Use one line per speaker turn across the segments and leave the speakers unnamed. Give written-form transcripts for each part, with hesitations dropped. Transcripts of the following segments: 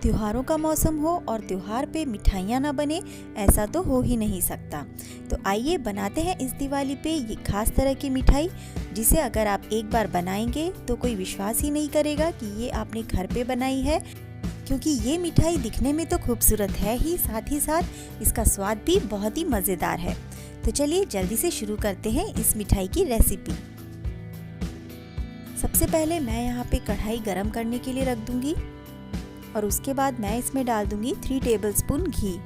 त्योहारों का मौसम हो और त्योहार पे मिठाइयाँ ना बने, ऐसा तो हो ही नहीं सकता। तो आइए बनाते हैं इस दिवाली पे ये खास तरह की मिठाई, जिसे अगर आप एक बार बनाएंगे तो कोई विश्वास ही नहीं करेगा कि ये आपने घर पे बनाई है, क्योंकि ये मिठाई दिखने में तो खूबसूरत है ही, साथ ही साथ इसका स्वाद भी बहुत ही मज़ेदार है। तो चलिए जल्दी से शुरू करते हैं इस मिठाई की रेसिपी। सबसे पहले मैं यहाँ पे कढ़ाई गरम करने के लिए रख दूंगी और उसके बाद मैं इसमें डाल दूंगी 3 टेबलस्पून घी।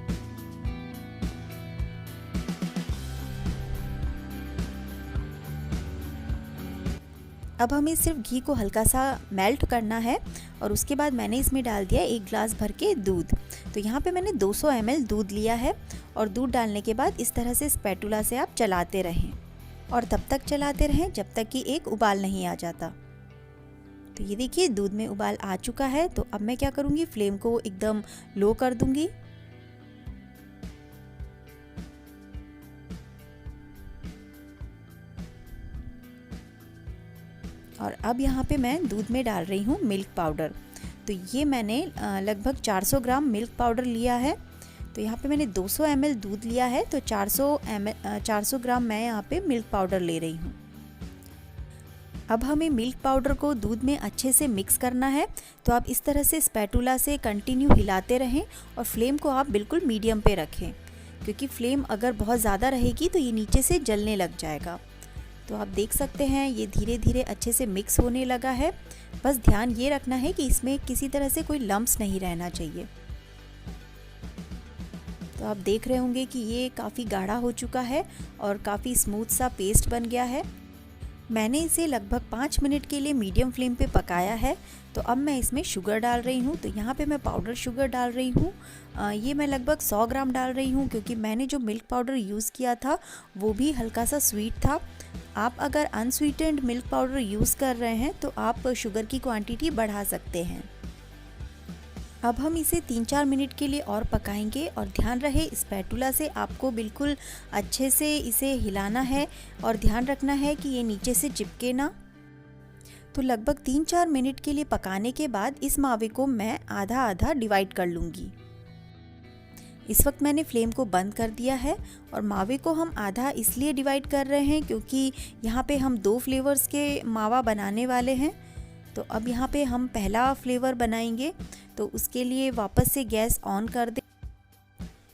अब हमें सिर्फ घी को हल्का सा मेल्ट करना है और उसके बाद मैंने इसमें डाल दिया 1 ग्लास भर के दूध। तो यहाँ पे मैंने 200 ml दूध लिया है और दूध डालने के बाद इस तरह से स्पैटुला से आप चलाते रहें और तब तक चलाते रहें जब तक कि एक उबाल नहीं आ जाता। तो ये देखिए दूध में उबाल आ चुका है। तो अब मैं क्या करूँगी, फ्लेम को एकदम लो कर दूँगी और अब यहाँ पे मैं दूध में डाल रही हूँ मिल्क पाउडर। तो ये मैंने लगभग 400 ग्राम मिल्क पाउडर लिया है। तो यहाँ पे मैंने 200 ml दूध लिया है, तो 400 ग्राम मैं यहाँ पे मिल्क पाउडर ले रही हूँ। अब हमें मिल्क पाउडर को दूध में अच्छे से मिक्स करना है। तो आप इस तरह से स्पैटुला से कंटिन्यू हिलाते रहें और फ्लेम को आप बिल्कुल मीडियम पे रखें, क्योंकि फ्लेम अगर बहुत ज़्यादा रहेगी तो ये नीचे से जलने लग जाएगा। तो आप देख सकते हैं ये धीरे धीरे अच्छे से मिक्स होने लगा है। बस ध्यान ये रखना है कि इसमें किसी तरह से कोई लम्प्स नहीं रहना चाहिए। तो आप देख रहे होंगे कि ये काफ़ी गाढ़ा हो चुका है और काफ़ी स्मूथ सा पेस्ट बन गया है। मैंने इसे लगभग 5 मिनट के लिए मीडियम फ्लेम पे पकाया है। तो अब मैं इसमें शुगर डाल रही हूँ। तो यहाँ पे मैं पाउडर शुगर डाल रही हूँ। ये मैं लगभग 100 ग्राम डाल रही हूँ, क्योंकि मैंने जो मिल्क पाउडर यूज़ किया था वो भी हल्का सा स्वीट था। आप अगर अनस्वीटेंड मिल्क पाउडर यूज़ कर रहे हैं तो आप शुगर की क्वांटिटी बढ़ा सकते हैं। अब हम इसे 3-4 मिनट के लिए और पकाएंगे और ध्यान रहे स्पैटुला से आपको बिल्कुल अच्छे से इसे हिलाना है और ध्यान रखना है कि ये नीचे से चिपके ना। तो लगभग 3-4 मिनट के लिए पकाने के बाद इस मावे को मैं आधा आधा डिवाइड कर लूँगी। इस वक्त मैंने फ्लेम को बंद कर दिया है और मावे को हम आधा इसलिए डिवाइड कर रहे हैं क्योंकि यहाँ पे हम 2 फ्लेवर्स के मावा बनाने वाले हैं। तो अब यहाँ पे हम पहला फ्लेवर बनाएंगे, तो उसके लिए वापस से गैस ऑन कर दें।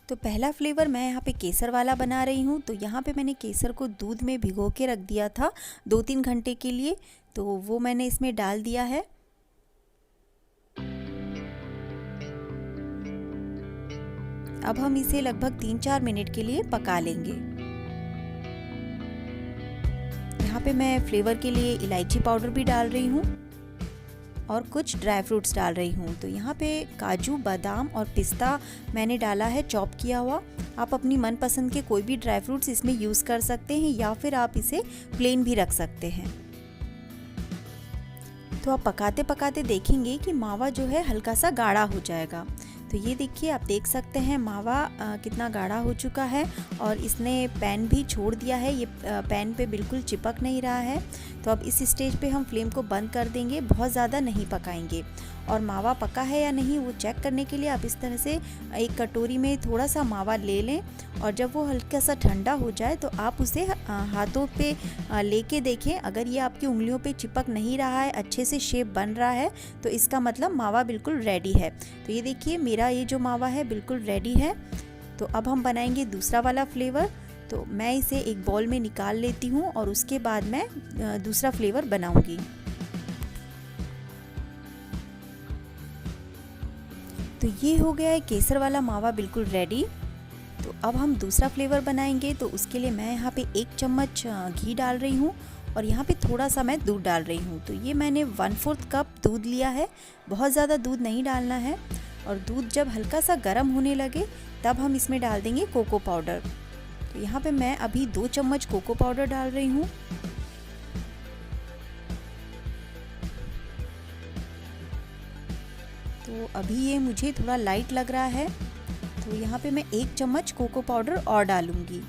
तो पहला फ्लेवर मैं यहाँ पे केसर वाला बना रही हूँ। तो यहाँ पे मैंने केसर को दूध में भिगो के रख दिया था 2-3 घंटे के लिए, तो वो मैंने इसमें डाल दिया है। अब हम इसे लगभग 3-4 मिनट के लिए पका लेंगे। यहाँ पे मैं फ्लेवर के लिए इलायची पाउडर भी डाल रही हूँ और कुछ ड्राई फ्रूट्स डाल रही हूँ। तो यहाँ पे काजू, बादाम और पिस्ता मैंने डाला है चॉप किया हुआ। आप अपनी मनपसंद के कोई भी ड्राई फ्रूट्स इसमें यूज़ कर सकते हैं या फिर आप इसे प्लेन भी रख सकते हैं। तो आप पकाते पकाते देखेंगे कि मावा जो है हल्का सा गाढ़ा हो जाएगा। तो ये देखिए, आप देख सकते हैं मावा कितना गाढ़ा हो चुका है और इसने पैन भी छोड़ दिया है। ये पैन पे बिल्कुल चिपक नहीं रहा है। तो अब इस स्टेज पे हम फ्लेम को बंद कर देंगे, बहुत ज़्यादा नहीं पकाएंगे। और मावा पका है या नहीं वो चेक करने के लिए आप इस तरह से एक कटोरी में थोड़ा सा मावा ले लें और जब वो हल्का सा ठंडा हो जाए तो आप उसे हाथों पे लेके देखें। अगर ये आपकी उंगलियों पे चिपक नहीं रहा है, अच्छे से शेप बन रहा है, तो इसका मतलब मावा बिल्कुल रेडी है। तो ये देखिए मेरा ये जो मावा है बिल्कुल रेडी है। तो अब हम बनाएंगे दूसरा वाला फ्लेवर। तो मैं इसे एक बाउल में निकाल लेती हूँ और उसके बाद मैं दूसरा फ्लेवर बनाऊंगी। तो ये हो गया है केसर वाला मावा बिल्कुल रेडी। तो अब हम दूसरा फ्लेवर बनाएंगे। तो उसके लिए मैं यहाँ पे 1 चम्मच घी डाल रही हूँ और यहाँ पे थोड़ा सा मैं दूध डाल रही हूँ। तो ये मैंने 1/4 कप दूध लिया है, बहुत ज़्यादा दूध नहीं डालना है। और दूध जब हल्का सा गर्म होने लगे तब हम इसमें डाल देंगे कोको पाउडर। तो यहाँ पे मैं अभी 2 चम्मच कोको पाउडर डाल रही हूँ। तो अभी ये मुझे थोड़ा लाइट लग रहा है, तो यहाँ पे मैं 1 चम्मच कोको पाउडर और डालूँगी।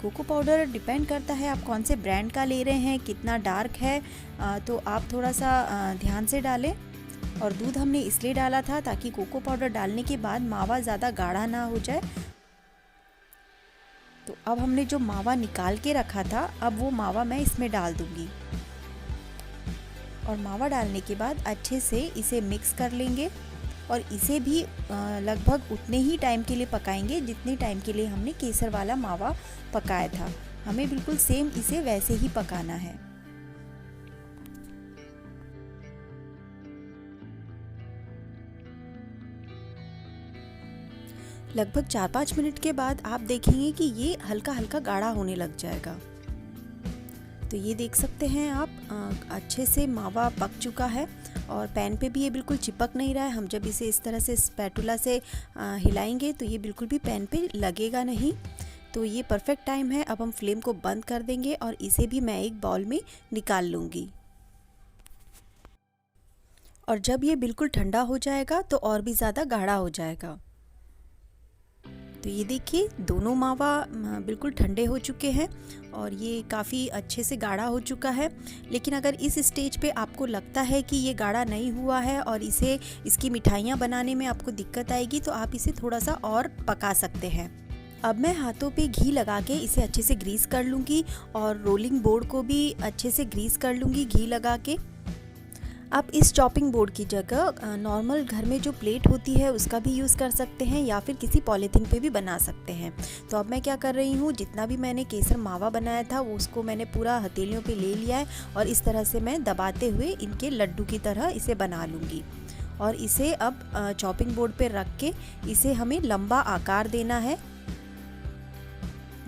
कोको पाउडर डिपेंड करता है आप कौन से ब्रांड का ले रहे हैं, कितना डार्क है, तो आप थोड़ा सा ध्यान से डालें। और दूध हमने इसलिए डाला था ताकि कोको पाउडर डालने के बाद मावा ज़्यादा गाढ़ा ना हो जाए। तो अब हमने जो मावा निकाल के रखा था, अब वो मावा मैं इसमें डाल दूंगी और मावा डालने के बाद अच्छे से इसे मिक्स कर लेंगे और इसे भी लगभग उतने ही टाइम के लिए पकाएंगे जितने टाइम के लिए हमने केसर वाला मावा पकाया था। हमें बिल्कुल सेम इसे वैसे ही पकाना है। लगभग 4-5 मिनट के बाद आप देखेंगे कि ये हल्का हल्का गाढ़ा होने लग जाएगा। तो ये देख सकते हैं आप, अच्छे से मावा पक चुका है और पैन पे भी ये बिल्कुल चिपक नहीं रहा है। हम जब इसे इस तरह से स्पैटुला से हिलाएंगे तो ये बिल्कुल भी पैन पे लगेगा नहीं। तो ये परफेक्ट टाइम है। अब हम फ्लेम को बंद कर देंगे और इसे भी मैं एक बाउल में निकाल लूँगी। और जब ये बिल्कुल ठंडा हो जाएगा तो और भी ज़्यादा गाढ़ा हो जाएगा। तो ये देखिए दोनों मावा बिल्कुल ठंडे हो चुके हैं और ये काफ़ी अच्छे से गाढ़ा हो चुका है। लेकिन अगर इस स्टेज पे आपको लगता है कि ये गाढ़ा नहीं हुआ है और इसकी मिठाइयाँ बनाने में आपको दिक्कत आएगी तो आप इसे थोड़ा सा और पका सकते हैं। अब मैं हाथों पे घी लगा के इसे अच्छे से ग्रीस कर लूँगी और रोलिंग बोर्ड को भी अच्छे से ग्रीस कर लूँगी घी लगा के। आप इस चॉपिंग बोर्ड की जगह नॉर्मल घर में जो प्लेट होती है उसका भी यूज़ कर सकते हैं या फिर किसी पॉलीथीन पे भी बना सकते हैं। तो अब मैं क्या कर रही हूँ, जितना भी मैंने केसर मावा बनाया था वो उसको मैंने पूरा हथेलियों पे ले लिया है और इस तरह से मैं दबाते हुए इनके लड्डू की तरह इसे बना लूँगी। और इसे अब चॉपिंग बोर्ड पे रख के इसे हमें लंबा आकार देना है।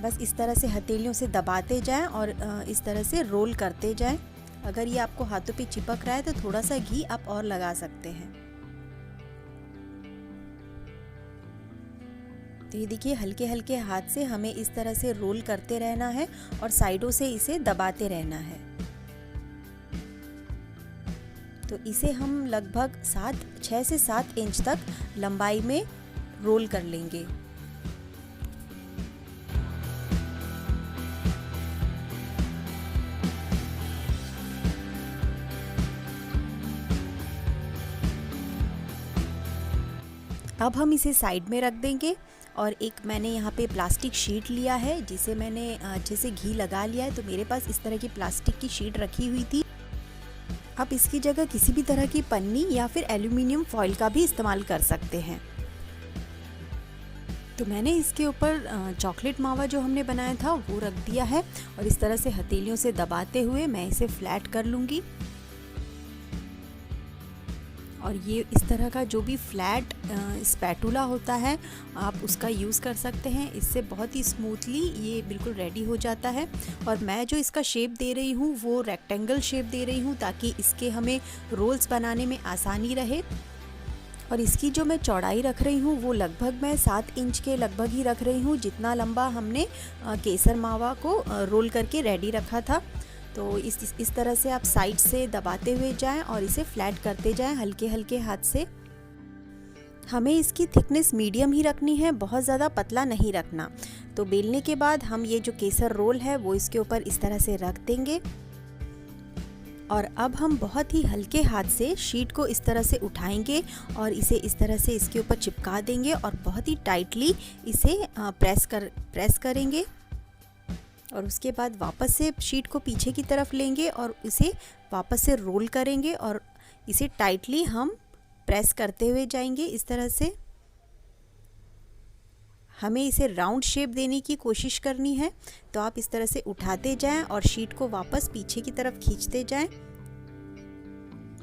बस इस तरह से हथेलियों से दबाते जाएं और इस तरह से रोल करते जाएं। अगर ये आपको हाथों पे चिपक रहा है तो थोड़ा सा घी आप और लगा सकते हैं। तो ये देखिए हल्के हल्के हाथ से हमें इस तरह से रोल करते रहना है और साइडों से इसे दबाते रहना है। तो इसे हम लगभग 6 से 7 इंच तक लंबाई में रोल कर लेंगे। अब हम इसे साइड में रख देंगे और एक मैंने यहाँ पे प्लास्टिक शीट लिया है जिसे मैंने अच्छे से घी लगा लिया है। तो मेरे पास इस तरह की प्लास्टिक की शीट रखी हुई थी। आप इसकी जगह किसी भी तरह की पन्नी या फिर एल्यूमिनियम फॉइल का भी इस्तेमाल कर सकते हैं। तो मैंने इसके ऊपर चॉकलेट मावा जो हमने बनाया था वो रख दिया है और इस तरह से हथेलियों से दबाते हुए मैं इसे फ्लैट कर लूँगी। और ये इस तरह का जो भी फ्लैट स्पैटुला होता है आप उसका यूज़ कर सकते हैं। इससे बहुत ही स्मूथली ये बिल्कुल रेडी हो जाता है। और मैं जो इसका शेप दे रही हूँ वो रेक्टेंगल शेप दे रही हूँ ताकि इसके हमें रोल्स बनाने में आसानी रहे। और इसकी जो मैं चौड़ाई रख रही हूँ वो लगभग मैं 7 इंच के लगभग ही रख रही हूँ, जितना लंबा हमने केसर मावा को रोल करके रेडी रखा था। तो इस तरह से आप साइड से दबाते हुए जाएं और इसे फ्लैट करते जाएं हल्के हल्के हाथ से। हमें इसकी थिकनेस मीडियम ही रखनी है, बहुत ज़्यादा पतला नहीं रखना। तो बेलने के बाद हम ये जो केसर रोल है वो इसके ऊपर इस तरह से रख देंगे और अब हम बहुत ही हल्के हाथ से शीट को इस तरह से उठाएंगे और इसे इस तरह से इसके ऊपर चिपका देंगे और बहुत ही टाइटली इसे प्रेस करेंगे। और उसके बाद वापस से शीट को पीछे की तरफ लेंगे और इसे वापस से रोल करेंगे और इसे टाइटली हम प्रेस करते हुए जाएंगे। इस तरह से हमें इसे राउंड शेप देने की कोशिश करनी है। तो आप इस तरह से उठाते जाएं और शीट को वापस पीछे की तरफ खींचते जाएं।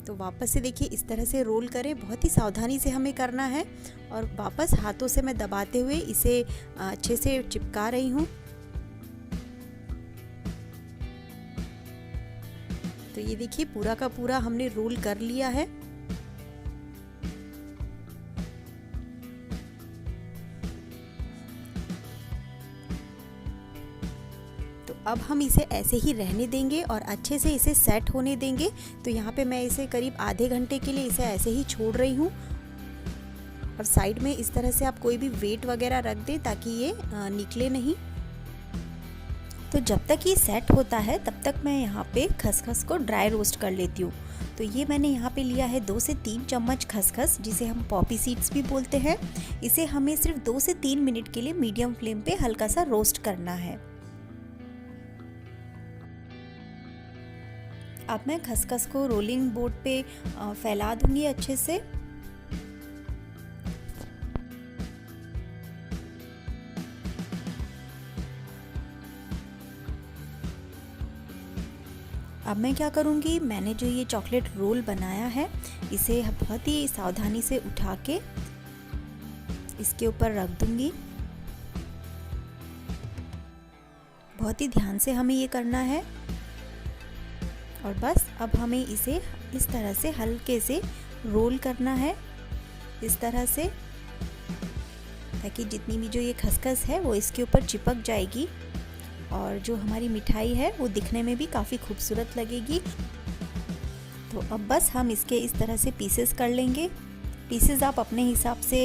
तो वापस से देखिए इस तरह से रोल करें, बहुत ही सावधानी से हमें करना है। और वापस हाथों से मैं दबाते हुए इसे अच्छे से चिपका रही हूँ। तो ये देखिए पूरा का पूरा हमने रोल कर लिया है। तो अब हम इसे ऐसे ही रहने देंगे और अच्छे से इसे सेट होने देंगे। तो यहाँ पे मैं इसे करीब आधे घंटे के लिए इसे ऐसे ही छोड़ रही हूँ। और साइड में इस तरह से आप कोई भी वेट वगैरह रख दें ताकि ये निकले नहीं। तो जब तक ये सेट होता है तब तक मैं यहाँ पे खसखस को ड्राई रोस्ट कर लेती हूँ। तो ये मैंने यहाँ पे लिया है 2 से 3 चम्मच खसखस, जिसे हम पॉपी सीड्स भी बोलते हैं। इसे हमें सिर्फ 2 से 3 मिनट के लिए मीडियम फ्लेम पे हल्का सा रोस्ट करना है। अब मैं खसखस को रोलिंग बोर्ड पे फैला दूंगी अच्छे से। अब मैं क्या करूँगी, मैंने जो ये चॉकलेट रोल बनाया है इसे बहुत ही सावधानी से उठा के इसके ऊपर रख दूँगी। बहुत ही ध्यान से हमें ये करना है और बस अब हमें इसे इस तरह से हल्के से रोल करना है, इस तरह से, ताकि जितनी भी जो ये खसखस है वो इसके ऊपर चिपक जाएगी और जो हमारी मिठाई है वो दिखने में भी काफ़ी खूबसूरत लगेगी। तो अब बस हम इसके इस तरह से पीसेस कर लेंगे। पीसेस आप अपने हिसाब से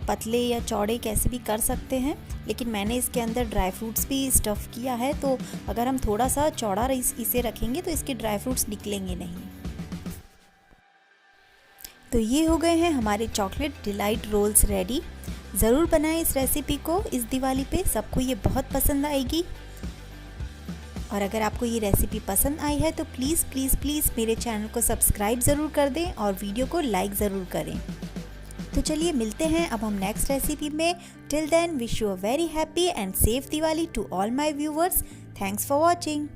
पतले या चौड़े कैसे भी कर सकते हैं, लेकिन मैंने इसके अंदर ड्राई फ्रूट्स भी स्टफ़ किया है, तो अगर हम थोड़ा सा चौड़ा इसे रखेंगे तो इसके ड्राई फ्रूट्स निकलेंगे नहीं। तो ये हो गए हैं हमारे चॉकलेट डिलाइट रोल्स रेडी। ज़रूर बनाएं इस रेसिपी को इस दिवाली पे, सबको ये बहुत पसंद आएगी। और अगर आपको ये रेसिपी पसंद आई है तो प्लीज़ प्लीज़ प्लीज़ मेरे चैनल को सब्सक्राइब ज़रूर कर दें और वीडियो को लाइक ज़रूर करें। तो चलिए मिलते हैं अब हम नेक्स्ट रेसिपी में। Till then wish you a very happy and safe Diwali to all my viewers. Thanks for watching.